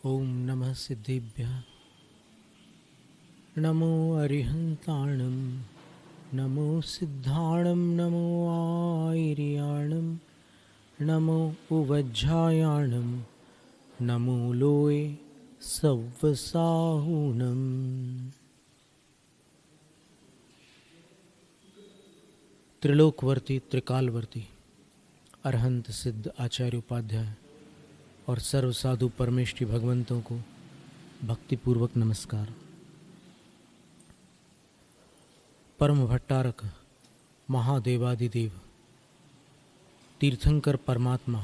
ओम नमः सिद्धेभ्यः। नमो अरिहन्ताणं नमो सिद्धाणं नमो आयर्याणं नमो उवज्झायाणं नमो लोये सव्वसाहूनम्। त्रिलोकवर्ती त्रिकालवर्ती अरहंत सिद्ध आचार्य उपाध्याय और सर्व साधु परमेष्ठी भगवंतों को भक्तिपूर्वक नमस्कार। परम भट्टारक महादेवादिदेव तीर्थंकर परमात्मा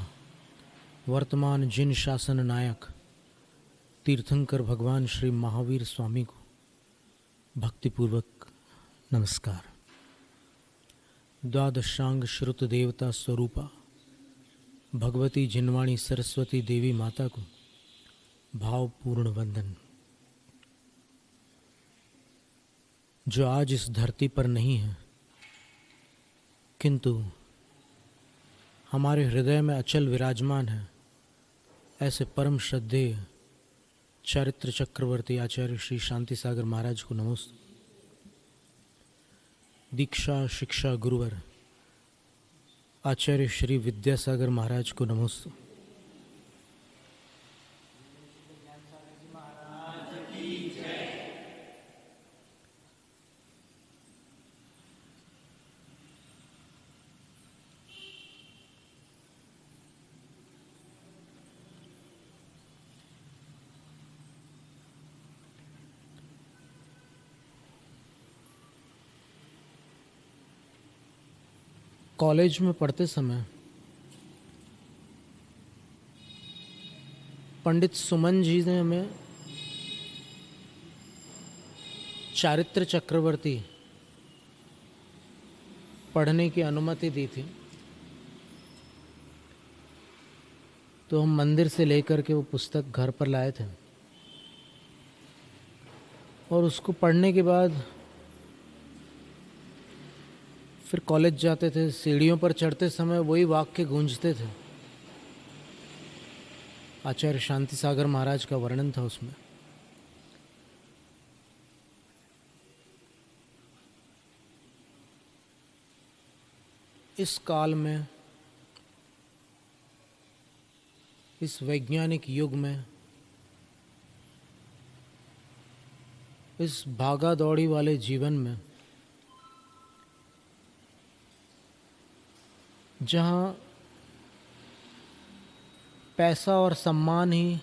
वर्तमान जिन शासन नायक तीर्थंकर भगवान श्री महावीर स्वामी को भक्तिपूर्वक नमस्कार। द्वादशांग श्रुत देवता स्वरूपा भगवती जिनवाणी सरस्वती देवी माता को भावपूर्ण वंदन। जो आज इस धरती पर नहीं है किंतु हमारे हृदय में अचल विराजमान है, ऐसे परम श्रद्धेय चारित्र चक्रवर्ती आचार्य श्री शांति सागर महाराज को नमस्ते। दीक्षा शिक्षा गुरुवर आचार्य श्री विद्यासागर महाराज को नमस्ते। कॉलेज में पढ़ते समय पंडित सुमन जी ने हमें चारित्र चक्रवर्ती पढ़ने की अनुमति दी थी, तो हम मंदिर से लेकर के वो पुस्तक घर पर लाए थे और उसको पढ़ने के बाद फिर कॉलेज जाते थे। सीढ़ियों पर चढ़ते समय वही वाक्य गूंजते थे। आचार्य शांति सागर महाराज का वर्णन था उसमें। इस काल में, इस वैज्ञानिक युग में, इस भागा दौड़ी वाले जीवन में, जहाँ पैसा और सम्मान ही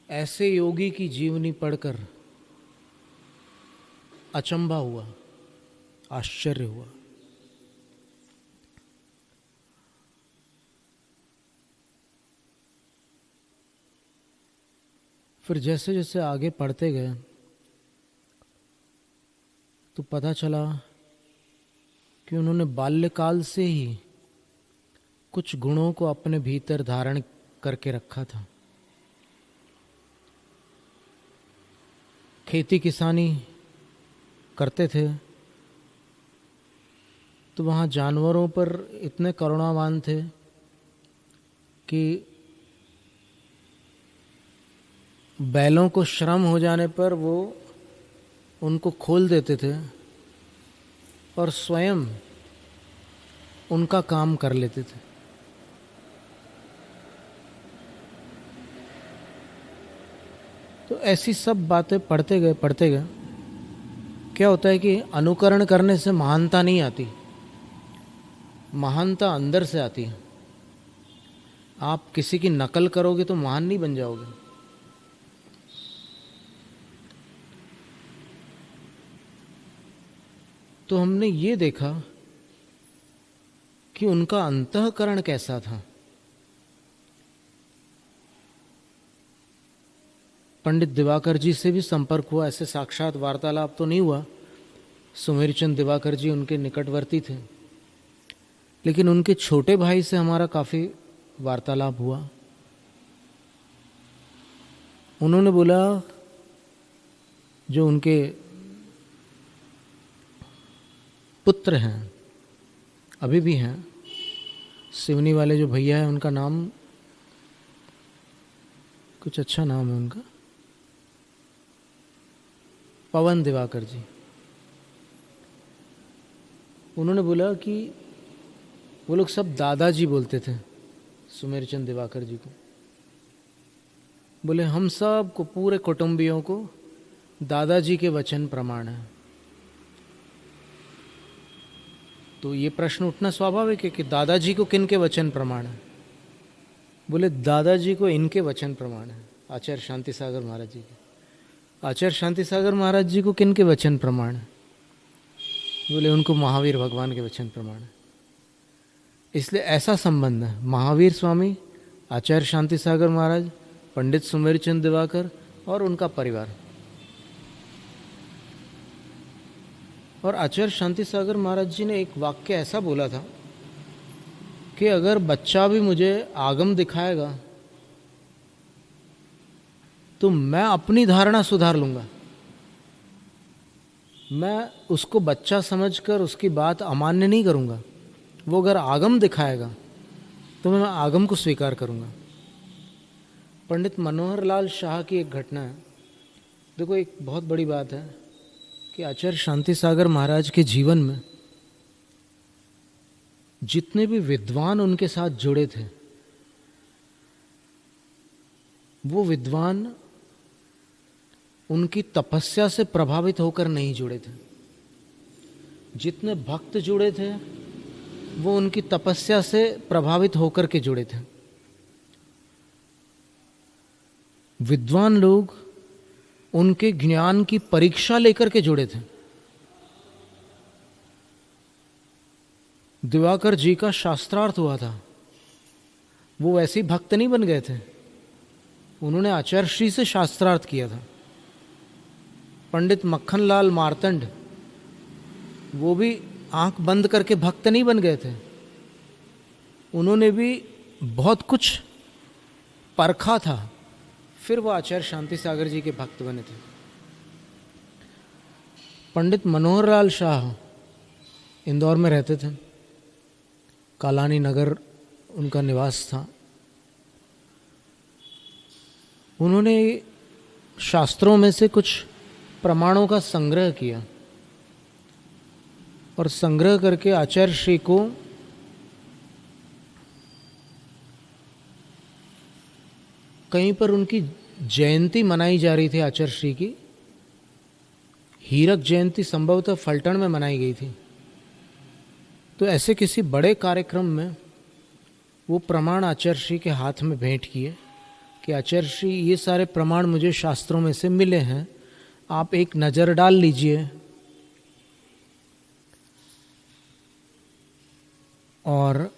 ऐसे योगी की जीवनी पढ़कर अचंभा हुआ, आश्चर्य हुआ। फिर जैसे जैसे आगे पढ़ते गए तो पता चला कि उन्होंने बाल्यकाल से ही कुछ गुणों को अपने भीतर धारण करके रखा था। खेती किसानी करते थे तो वहाँ जानवरों पर इतने करुणावान थे कि बैलों को श्रम हो जाने पर वो उनको खोल देते थे और स्वयं उनका काम कर लेते थे। तो ऐसी सब बातें पढ़ते गए क्या होता है कि अनुकरण करने से महानता नहीं आती, महानता अंदर से आती है। आप किसी की नकल करोगे तो महान नहीं बन जाओगे। तो हमने ये देखा कि उनका अंतःकरण कैसा था। पंडित दिवाकर जी से भी संपर्क हुआ, ऐसे साक्षात वार्तालाप तो नहीं हुआ। सुमेरचंद दिवाकर जी उनके निकटवर्ती थे, लेकिन उनके छोटे भाई से हमारा काफ़ी वार्तालाप हुआ। उन्होंने बोला, जो उनके पुत्र हैं, अभी भी हैं, सिवनी वाले जो भैया हैं, उनका नाम कुछ अच्छा नाम है उनका, पवन दिवाकर जी। उन्होंने बोला कि वो लोग सब दादाजी बोलते थे सुमेरचंद दिवाकर जी को। बोले हम सब को, पूरे कुटुंबियों को दादाजी के वचन प्रमाण है। तो ये प्रश्न उठना स्वाभाविक है कि दादाजी को किन के वचन प्रमाण है। बोले दादाजी को इनके वचन प्रमाण है, आचार्य शांति सागर महाराज जी के। आचार्य शांति सागर महाराज जी को किन के वचन प्रमाण है? बोले उनको महावीर भगवान के वचन प्रमाण है। इसलिए ऐसा संबंध है, महावीर स्वामी, आचार्य शांति सागर महाराज, पंडित सुमेरचंद दिवाकर और उनका परिवार। और आचार्य शांति सागर महाराज जी ने एक वाक्य ऐसा बोला था कि अगर बच्चा भी मुझे आगम दिखाएगा तो मैं अपनी धारणा सुधार लूँगा। मैं उसको बच्चा समझकर उसकी बात अमान्य नहीं करूँगा। वो अगर आगम दिखाएगा तो मैं आगम को स्वीकार करूँगा। पंडित मनोहर लाल शाह की एक घटना है। देखो, एक बहुत बड़ी बात है कि आचार्य शांति सागर महाराज के जीवन में जितने भी विद्वान उनके साथ जुड़े थे, वो विद्वान उनकी तपस्या से प्रभावित होकर नहीं जुड़े थे। जितने भक्त जुड़े थे वो उनकी तपस्या से प्रभावित होकर के जुड़े थे। विद्वान लोग उनके ज्ञान की परीक्षा लेकर के जुड़े थे। दिवाकर जी का शास्त्रार्थ हुआ था, वो वैसे ही भक्त नहीं बन गए थे, उन्होंने आचार्य श्री से शास्त्रार्थ किया था। पंडित मक्खनलाल मार्तंड, वो भी आंख बंद करके भक्त नहीं बन गए थे, उन्होंने भी बहुत कुछ परखा था, फिर वो आचार्य शांति सागर जी के भक्त बने थे। पंडित मनोहर लाल शाह इंदौर में रहते थे, कालानी नगर उनका निवास था। उन्होंने शास्त्रों में से कुछ प्रमाणों का संग्रह किया और संग्रह करके आचार्य श्री को कहीं पर उनकी जयंती मनाई जा रही थी, आचार्य श्री की हीरक जयंती संभवतः फलटण में मनाई गई थी। तो ऐसे किसी बड़े कार्यक्रम में वो प्रमाण आचार्य श्री के हाथ में भेंट किए कि आचार्य श्री, ये सारे प्रमाण मुझे शास्त्रों में से मिले हैं, आप एक नज़र डाल लीजिए। और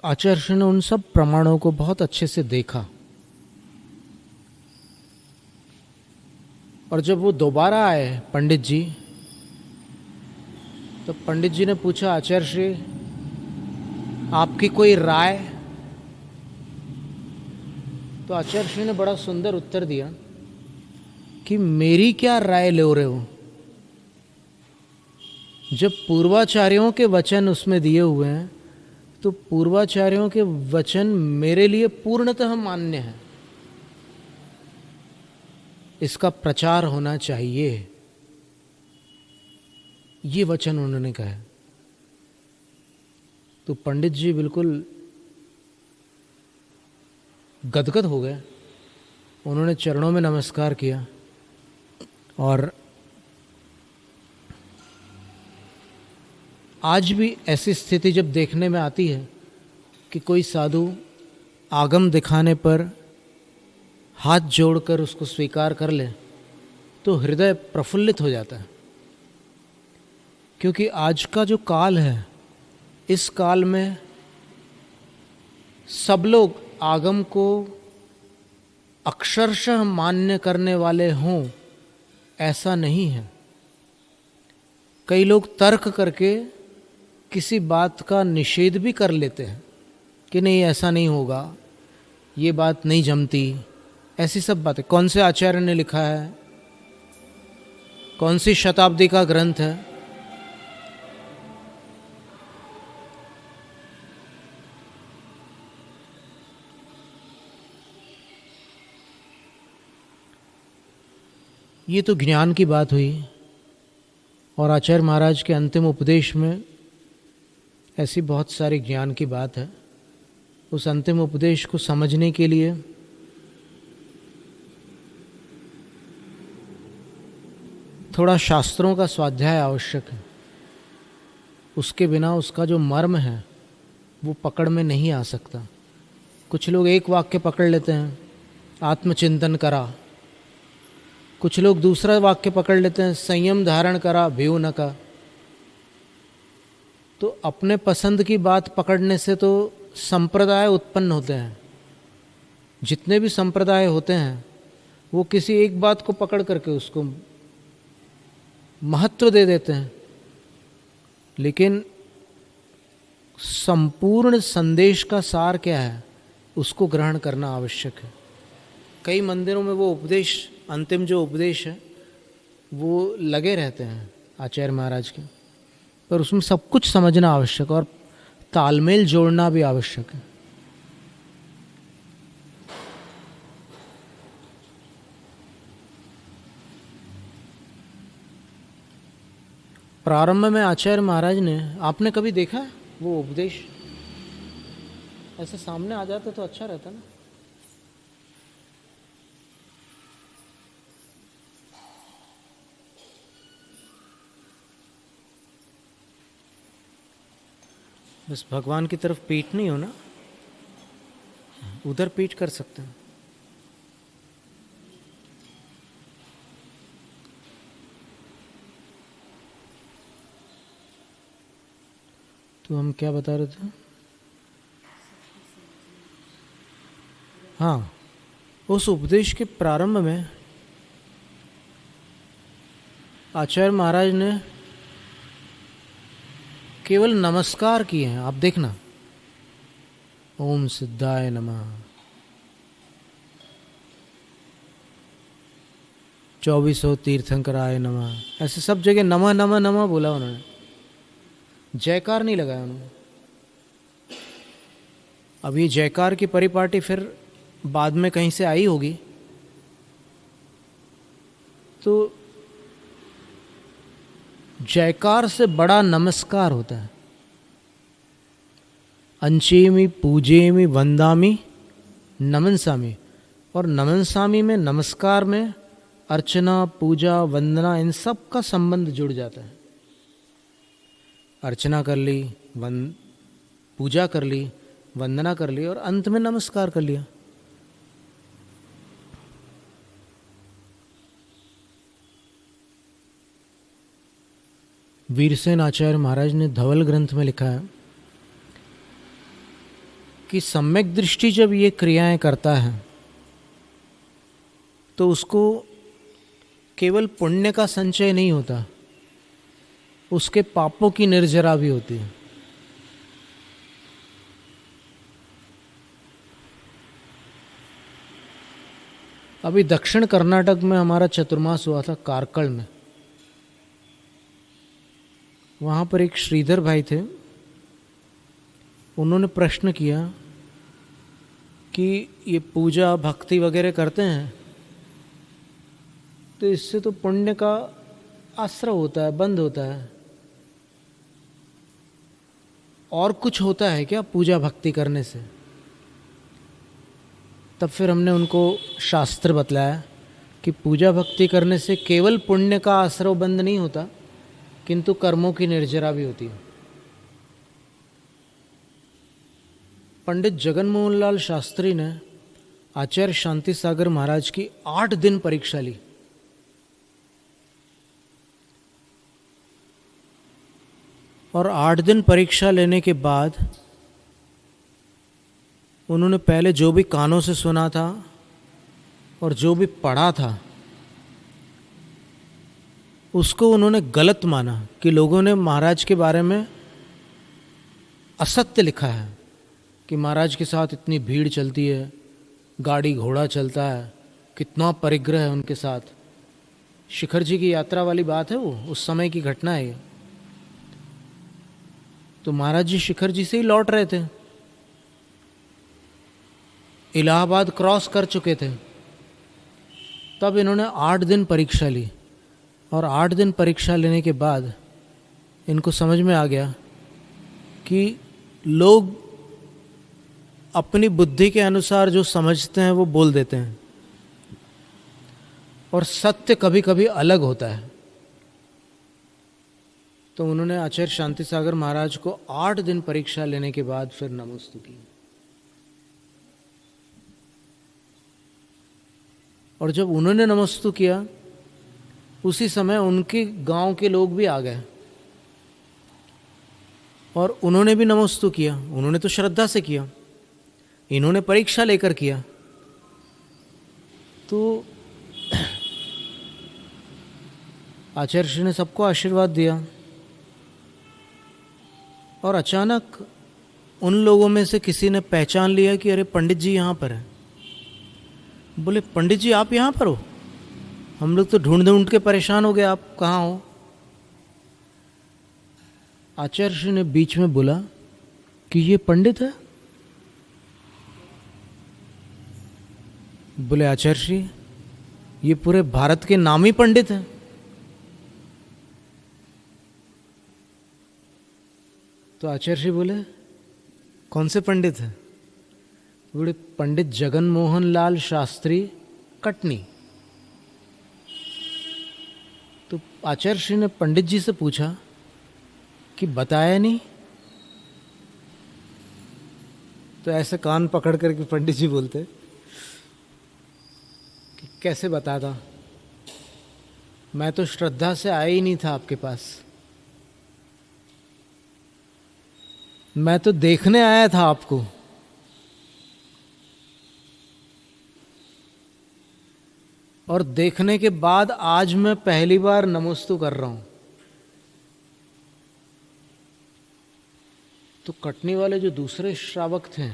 आचार्य श्री ने उन सब प्रमाणों को बहुत अच्छे से देखा। और जब वो दोबारा आए पंडित जी, तो पंडित जी ने पूछा, आचार्य श्री आपकी कोई राय? तो आचार्य श्री ने बड़ा सुंदर उत्तर दिया कि मेरी क्या राय ले रहे हो, जब पूर्वाचार्यों के वचन उसमें दिए हुए हैं तो पूर्वाचार्यों के वचन मेरे लिए पूर्णतः मान्य है, इसका प्रचार होना चाहिए, ये वचन उन्होंने कहा। तो पंडित जी बिल्कुल गदगद हो गए, उन्होंने चरणों में नमस्कार किया। और आज भी ऐसी स्थिति जब देखने में आती है कि कोई साधु आगम दिखाने पर हाथ जोड़कर उसको स्वीकार कर ले, तो हृदय प्रफुल्लित हो जाता है। क्योंकि आज का जो काल है, इस काल में सब लोग आगम को अक्षरशः मान्य करने वाले हों, ऐसा नहीं है। कई लोग तर्क करके किसी बात का निषेध भी कर लेते हैं कि नहीं, ऐसा नहीं होगा, ये बात नहीं जमती, ऐसी सब बातें। कौन से आचार्य ने लिखा है, कौन सी शताब्दी का ग्रंथ है? ये तो ज्ञान की बात हुई, और आचार्य महाराज के अंतिम उपदेश में ऐसी बहुत सारी ज्ञान की बात है। उस अंतिम उपदेश को समझने के लिए थोड़ा शास्त्रों का स्वाध्याय आवश्यक है। उसके बिना उसका जो मर्म है वो पकड़ में नहीं आ सकता। कुछ लोग एक वाक्य पकड़ लेते हैं, आत्मचिंतन करा। कुछ लोग दूसरा वाक्य पकड़ लेते हैं, संयम धारण करा, भीव न का। तो अपने पसंद की बात पकड़ने से तो संप्रदाय उत्पन्न होते हैं। जितने भी संप्रदाय होते हैं वो किसी एक बात को पकड़ करके उसको महत्व दे देते हैं, लेकिन संपूर्ण संदेश का सार क्या है उसको ग्रहण करना आवश्यक है। कई मंदिरों में वो उपदेश, अंतिम जो उपदेश है वो लगे रहते हैं आचार्य महाराज के, पर उसमें सब कुछ समझना आवश्यक और तालमेल जोड़ना भी आवश्यक है। प्रारंभ में आचार्य महाराज ने, आपने कभी देखा है वो उपदेश? ऐसे सामने आ जाता तो अच्छा रहता ना। बस भगवान की तरफ पीठ नहीं हो ना, उधर पीठ कर सकते हैं। तो हम क्या बता रहे थे? हाँ, उस उपदेश के प्रारंभ में आचार्य महाराज ने केवल नमस्कार किए हैं। आप देखना, ओम सिद्धाय नमः, 2400 तीर्थंकराय नमः, ऐसे सब जगह नमः नमः नमः बोला उन्होंने, जयकार नहीं लगाया उन्होंने। अब ये जयकार की परिपाटी फिर बाद में कहीं से आई होगी, तो जयकार से बड़ा नमस्कार होता है। अंचेमी पूजेमी वंदामी नमनसामी, और नमनसामी में, नमस्कार में अर्चना, पूजा, वंदना, इन सब का संबंध जुड़ जाता है। अर्चना कर ली, पूजा कर ली, वंदना कर ली, और अंत में नमस्कार कर लिया। वीरसेन आचार्य महाराज ने धवल ग्रंथ में लिखा है कि सम्यक दृष्टि जब ये क्रियाएं करता है तो उसको केवल पुण्य का संचय नहीं होता, उसके पापों की निर्जरा भी होती है। अभी दक्षिण कर्नाटक में हमारा चतुर्मास हुआ था, कारकल में। वहाँ पर एक श्रीधर भाई थे, उन्होंने प्रश्न किया कि ये पूजा भक्ति वगैरह करते हैं तो इससे तो पुण्य का आश्रय होता है, बंद होता है, और कुछ होता है क्या पूजा भक्ति करने से? तब फिर हमने उनको शास्त्र बतलाया कि पूजा भक्ति करने से केवल पुण्य का आश्रय बंद नहीं होता, किंतु कर्मों की निर्जरा भी होती है। पंडित जगन मोहन लाल शास्त्री ने आचार्य शांति सागर महाराज की 8 दिन परीक्षा ली। और 8 दिन परीक्षा लेने के बाद उन्होंने पहले जो भी कानों से सुना था और जो भी पढ़ा था उसको उन्होंने गलत माना कि लोगों ने महाराज के बारे में असत्य लिखा है कि महाराज के साथ इतनी भीड़ चलती है, गाड़ी घोड़ा चलता है, कितना परिग्रह है उनके साथ। शिखर जी की यात्रा वाली बात है, वो उस समय की घटना है ये। तो महाराज जी शिखर जी से ही लौट रहे थे, इलाहाबाद क्रॉस कर चुके थे, तब इन्होंने 8 दिन परीक्षा ली, और 8 दिन परीक्षा लेने के बाद इनको समझ में आ गया कि लोग अपनी बुद्धि के अनुसार जो समझते हैं वो बोल देते हैं, और सत्य कभी कभी अलग होता है। तो उन्होंने आचार्य शांति सागर महाराज को 8 दिन परीक्षा लेने के बाद फिर नमोस्तु की। और जब उन्होंने नमोस्तु किया, उसी समय उनके गांव के लोग भी आ गए और उन्होंने भी नमोस्तु किया। उन्होंने तो श्रद्धा से किया, इन्होंने परीक्षा लेकर किया। तो आचार्य श्री ने सबको आशीर्वाद दिया, और अचानक उन लोगों में से किसी ने पहचान लिया कि अरे पंडित जी यहाँ पर हैं। बोले, पंडित जी आप यहाँ पर हो? हम लोग तो ढूंढ ढूंढ के परेशान हो गए, आप कहाँ हो? आचार्य श्री ने बीच में बोला कि ये पंडित है। बोले, आचार्य श्री ये पूरे भारत के नामी पंडित हैं। तो आचार्य श्री बोले, कौन से पंडित हैं? बोले, पंडित जगन मोहन लाल शास्त्री कटनी। तो आचार्य श्री ने पंडित जी से पूछा कि बताया नहीं? तो ऐसे कान पकड़ करके पंडित जी बोलते कि कैसे बताता, मैं तो श्रद्धा से आया ही नहीं था आपके पास, मैं तो देखने आया था आपको। और देखने के बाद आज मैं पहली बार नमोस्तु कर रहा हूं। तो कटनी वाले जो दूसरे श्रावक थे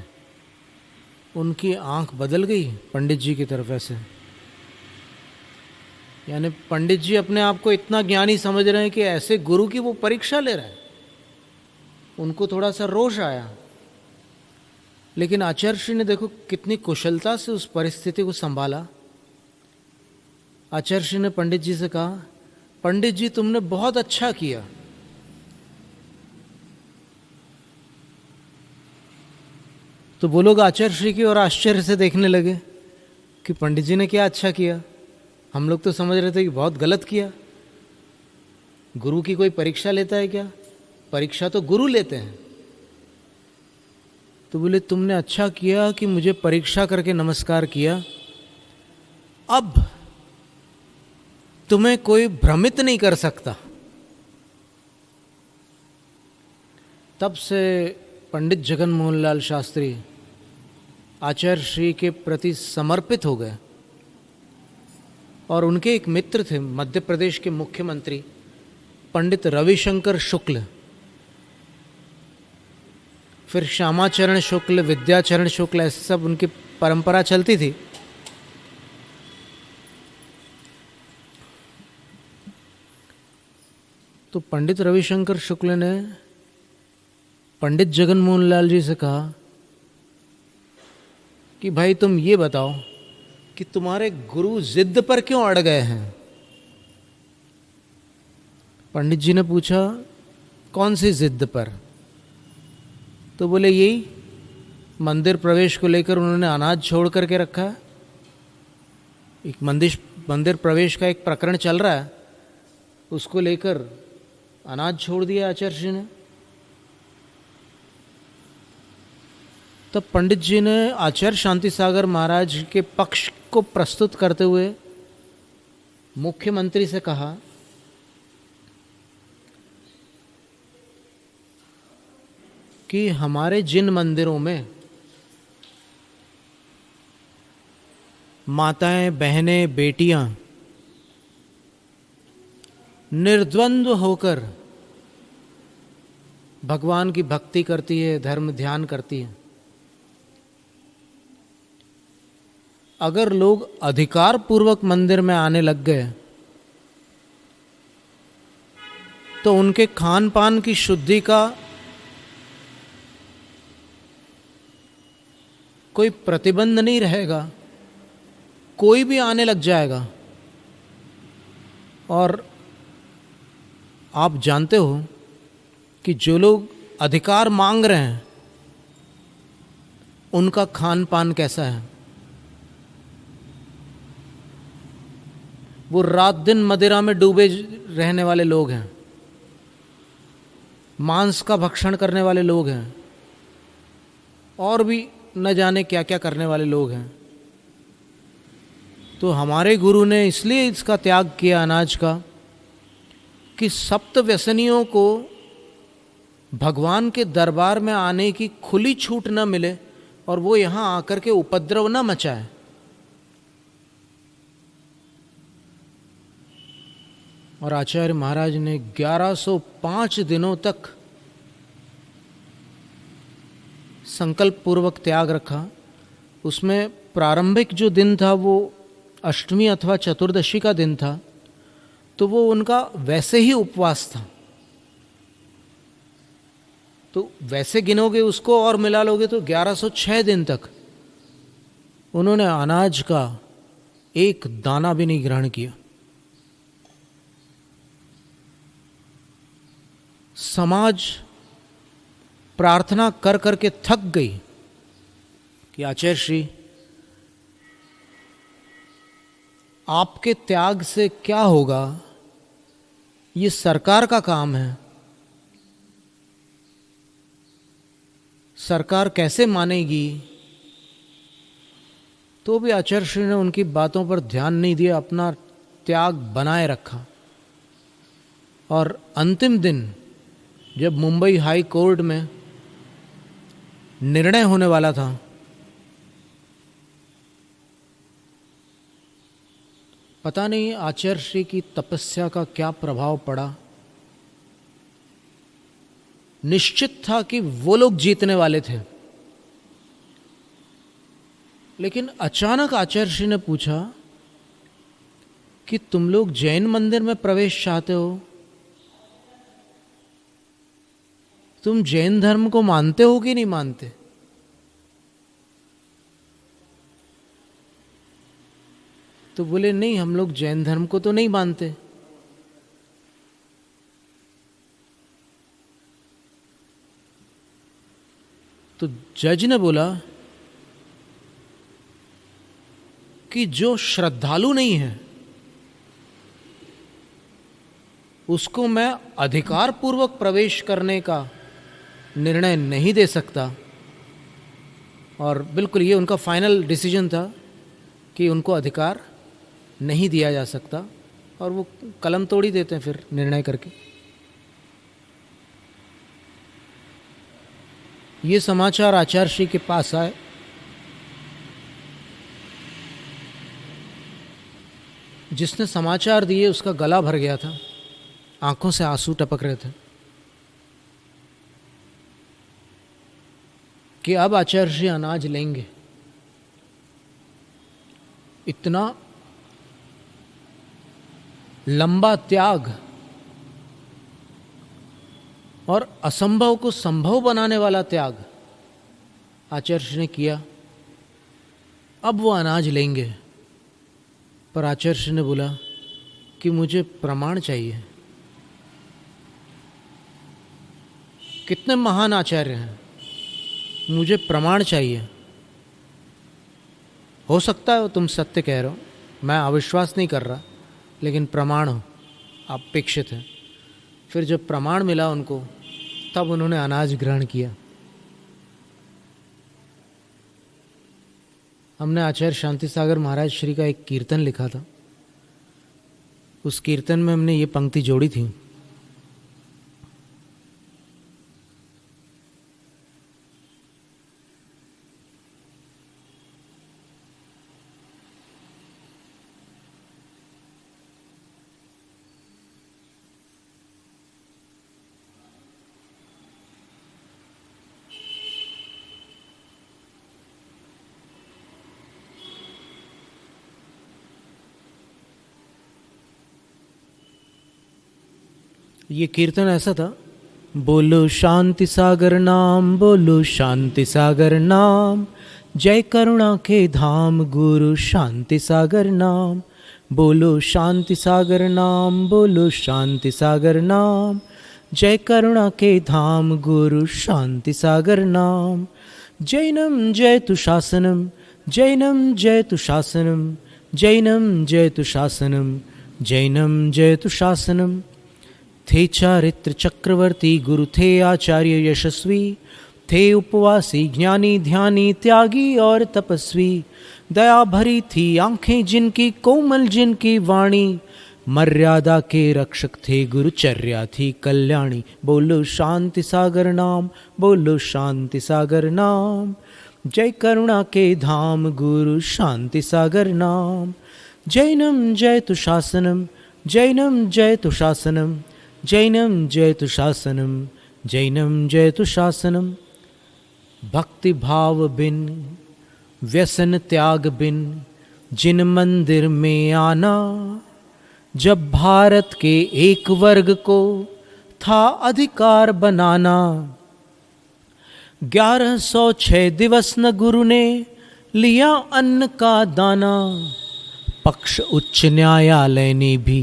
उनकी आंख बदल गई पंडित जी की तरफ ऐसे, यानी पंडित जी अपने आप को इतना ज्ञानी समझ रहे हैं कि ऐसे गुरु की वो परीक्षा ले रहे हैं। उनको थोड़ा सा रोष आया, लेकिन आचार्य श्री ने देखो कितनी कुशलता से उस परिस्थिति को संभाला। आचार्य श्री ने पंडित जी से कहा, पंडित जी तुमने बहुत अच्छा किया। तो वो लोग आचार्य श्री की और आश्चर्य से देखने लगे कि पंडित जी ने क्या अच्छा किया, हम लोग तो समझ रहे थे कि बहुत गलत किया। गुरु की कोई परीक्षा लेता है क्या? परीक्षा तो गुरु लेते हैं। तो बोले, तुमने अच्छा किया कि मुझे परीक्षा करके नमस्कार किया। अब तुम्हें कोई भ्रमित नहीं कर सकता। तब से पंडित जगन मोहन लाल शास्त्री आचार्य श्री के प्रति समर्पित हो गए। और उनके एक मित्र थे मध्य प्रदेश के मुख्यमंत्री पंडित रविशंकर शुक्ल, फिर श्यामाचरण शुक्ल, विद्याचरण शुक्ल, ऐसे सब उनकी परंपरा चलती थी। तो पंडित रविशंकर शुक्ल ने पंडित जगन मोहन लाल जी से कहा कि भाई तुम ये बताओ कि तुम्हारे गुरु जिद पर क्यों अड़ गए हैं? पंडित जी ने पूछा, कौन सी जिद पर? तो बोले, यही मंदिर प्रवेश को लेकर उन्होंने अनाज छोड़ करके रखा है। एक मंदिर प्रवेश का एक प्रकरण चल रहा है, उसको लेकर अनाज छोड़ दिया आचार्य जी ने। तब पंडित जी ने आचार्य शांति सागर महाराज के पक्ष को प्रस्तुत करते हुए मुख्यमंत्री से कहा कि हमारे जिन मंदिरों में माताएं, बहनें, बेटियां निर्द्वंद्व होकर भगवान की भक्ति करती है, धर्म ध्यान करती है, अगर लोग अधिकार पूर्वक मंदिर में आने लग गए तो उनके खान पान की शुद्धि का कोई प्रतिबंध नहीं रहेगा, कोई भी आने लग जाएगा और आप जानते हो कि जो लोग अधिकार मांग रहे हैं उनका खान पान कैसा है। वो रात दिन मदिरा में डूबे रहने वाले लोग हैं, मांस का भक्षण करने वाले लोग हैं, और भी न जाने क्या क्या करने वाले लोग हैं। तो हमारे गुरु ने इसलिए इसका त्याग किया अनाज का कि सप्त व्यसनियों को भगवान के दरबार में आने की खुली छूट न मिले और वो यहाँ आकर के उपद्रव न मचाए। और आचार्य महाराज ने 1105 दिनों तक संकल्प पूर्वक त्याग रखा। उसमें प्रारंभिक जो दिन था वो अष्टमी अथवा चतुर्दशी का दिन था, तो वो उनका वैसे ही उपवास था। तो वैसे गिनोगे उसको और मिला लोगे तो 1106 दिन तक उन्होंने अनाज का एक दाना भी नहीं ग्रहण किया। समाज प्रार्थना कर करके थक गई कि आचार्य श्री, आपके त्याग से क्या होगा, ये सरकार का काम है, सरकार कैसे मानेगी। तो भी आचार्य श्री ने उनकी बातों पर ध्यान नहीं दिया, अपना त्याग बनाए रखा। और अंतिम दिन जब मुंबई हाई कोर्ट में निर्णय होने वाला था, पता नहीं आचार्य श्री की तपस्या का क्या प्रभाव पड़ा। निश्चित था कि वो लोग जीतने वाले थे, लेकिन अचानक आचार्य श्री ने पूछा कि तुम लोग जैन मंदिर में प्रवेश चाहते हो, तुम जैन धर्म को मानते हो कि नहीं मानते। तो बोले नहीं, हम लोग जैन धर्म को तो नहीं मानते। तो जज ने बोला कि जो श्रद्धालु नहीं है उसको मैं अधिकार पूर्वक प्रवेश करने का निर्णय नहीं दे सकता। और बिल्कुल ये उनका फाइनल डिसीजन था कि उनको अधिकार नहीं दिया जा सकता, और वो कलम तोड़ ही देते हैं फिर निर्णय करके। ये समाचार आचार्य श्री के पास आए। जिसने समाचार दिए उसका गला भर गया था, आंखों से आंसू टपक रहे थे कि अब आचार्य श्री अनाज लेंगे। इतना लंबा त्याग और असंभव को संभव बनाने वाला त्याग आचार्य श्री ने किया। अब वो अनाज लेंगे, पर आचार्य श्री ने बोला कि मुझे प्रमाण चाहिए। कितने महान आचार्य हैं, मुझे प्रमाण चाहिए। हो सकता है तुम सत्य कह रहे हो, मैं अविश्वास नहीं कर रहा, लेकिन प्रमाण हो अपेक्षित है। फिर जब प्रमाण मिला उनको, तब उन्होंने अनाज ग्रहण किया। हमने आचार्य शांति सागर महाराज श्री का एक कीर्तन लिखा था, उस कीर्तन में हमने ये पंक्ति जोड़ी थी। ये कीर्तन ऐसा था, बोलो शांति सागर नाम, बोलो शांति सागर नाम, जय करुणा के धाम गुरु शांति सागर नाम। बोलो शांति सागर नाम, बोलो शांति सागर नाम। जय करुणा के धाम गुरु शांति सागर नाम। जैनम जयतु शासनम, जैनम जयतु शासनम, जैनम जयतु शासनम, जैनम जयतु शासनम। थे चारित्र चक्रवर्ती गुरु थे आचार्य यशस्वी, थे उपवासी ज्ञानी ध्यानी त्यागी और तपस्वी। दया भरी थी आंखें जिनकी, कोमल जिनकी वाणी, मर्यादा के रक्षक थे गुरुचर्या थी कल्याणी। बोलो शांति सागर नाम, बोलो शांति सागर नाम। जय करुणा के धाम गुरु शांति सागर नाम। जैनम जयतु शासनम, जैनम जयतु शासनम, जैनम जयतु शासनम, जैनम जयतु शासनम। भक्ति भाव बिन, व्यसन त्याग बिन, जिन मंदिर में आना, जब भारत के एक वर्ग को था अधिकार बनाना। 1106 दिवस न गुरु ने लिया अन्न का दाना, पक्ष उच्च न्यायालय ने भी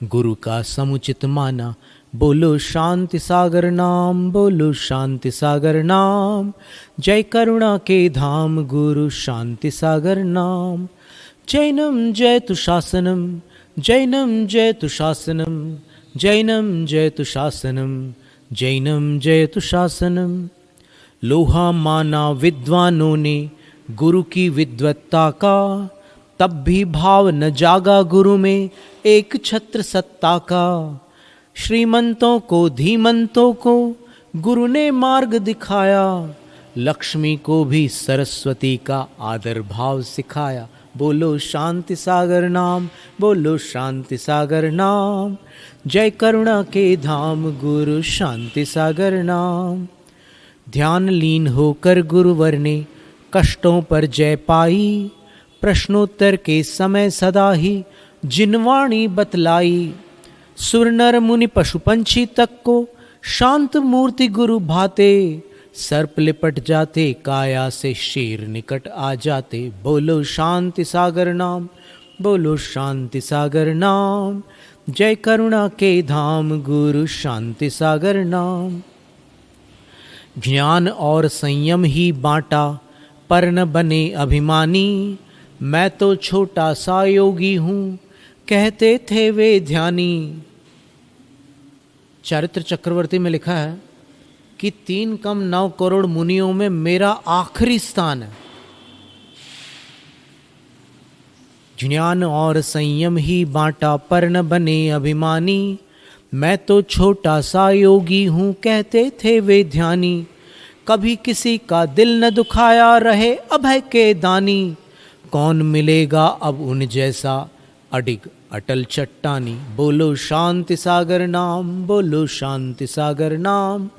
गुरु का समुचित माना। बोलो शांति सागर नाम, बोलो शांति सागर नाम। जय करुणा के धाम गुरु शांति सागर नाम। जैनम जयतु शासनम, जैनम जयतु शासनम, जैनम जयतु शासनम, जैनम जयतु शासनम। लोहा माना विद्वानों ने गुरु की विद्वत्ता का, तब भी भाव न जागा गुरु में एक छत्र सत्ता का। श्रीमंतों को धीमंतों को गुरु ने मार्ग दिखाया, लक्ष्मी को भी सरस्वती का आदर भाव सिखाया। बोलो शांति सागर नाम, बोलो शांति सागर नाम। जय करुणा के धाम गुरु शांति सागर नाम। ध्यान लीन होकर गुरुवर ने कष्टों पर जय पाई, प्रश्नोत्तर के समय सदा ही जिनवाणी बतलाई। सुर नर मुनि पशु पंछी तक को शांत मूर्ति गुरु भाते, सर्प लिपट जाते काया से शेर निकट आ जाते। बोलो शांति सागर नाम, बोलो शांति सागर नाम। जय करुणा के धाम गुरु शांति सागर नाम। ज्ञान और संयम ही बांटा पर न बने अभिमानी, मैं तो छोटा सा योगी हूँ कहते थे वे ध्यानी। चारित्र चक्रवर्ती में लिखा है कि 3 कम 9 करोड़ मुनियों में मेरा आखिरी स्थान है। ज्ञान और संयम ही बांटा पर न बने अभिमानी, मैं तो छोटा सा योगी हूँ कहते थे वे ध्यानी। कभी किसी का दिल न दुखाया रहे अभय के दानी, कौन मिलेगा अब उन जैसा अडिग अटल चट्टानी। बोलो शांति सागर नाम, बोलो शांति सागर नाम।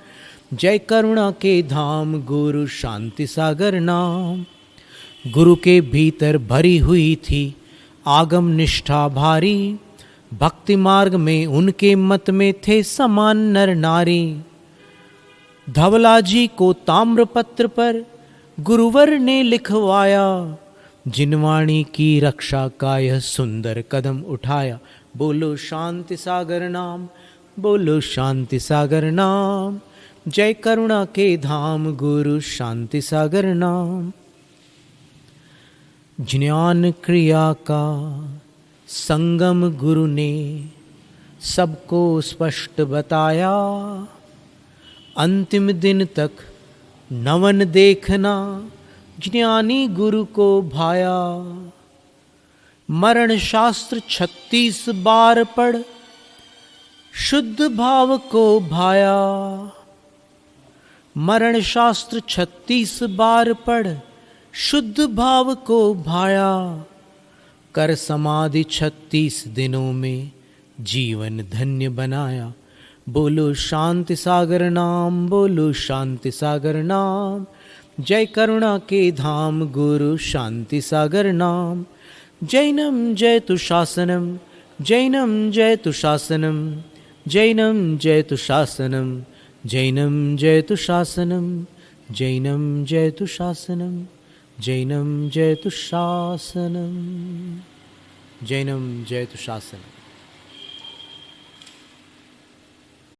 जय करुणा के धाम गुरु शांति सागर नाम। गुरु के भीतर भरी हुई थी आगम निष्ठा भारी, भक्ति मार्ग में उनके मत में थे समान नर नारी। धवला जी को ताम्रपत्र पर गुरुवर ने लिखवाया, जिनवाणी की रक्षा का यह सुंदर कदम उठाया। बोलो शांति सागर नाम, बोलो शांति सागर नाम। जय करुणा के धाम गुरु शांति सागर नाम। ज्ञान क्रिया का संगम गुरु ने सबको स्पष्ट बताया, अंतिम दिन तक नवन देखना ज्ञानी गुरु को भाया। मरण शास्त्र 36 बार पढ़ शुद्ध भाव को भाया। मरण शास्त्र 36 बार पढ़ शुद्ध भाव को भाया। कर समाधि 36 दिनों में जीवन धन्य बनाया। बोलो शांति सागर नाम, बोलो शांति सागर नाम। जय करुणा के धाम गुरु शांति सागर नाम। जैनम जयतु शासनम, जैनम जयतु शासनम, जैनम जयतु शासनम, जैनम जयतु शासनम, जैनम जयतु शासनम, जैनम जयतु शासनम। जैनम जयतु शासनम।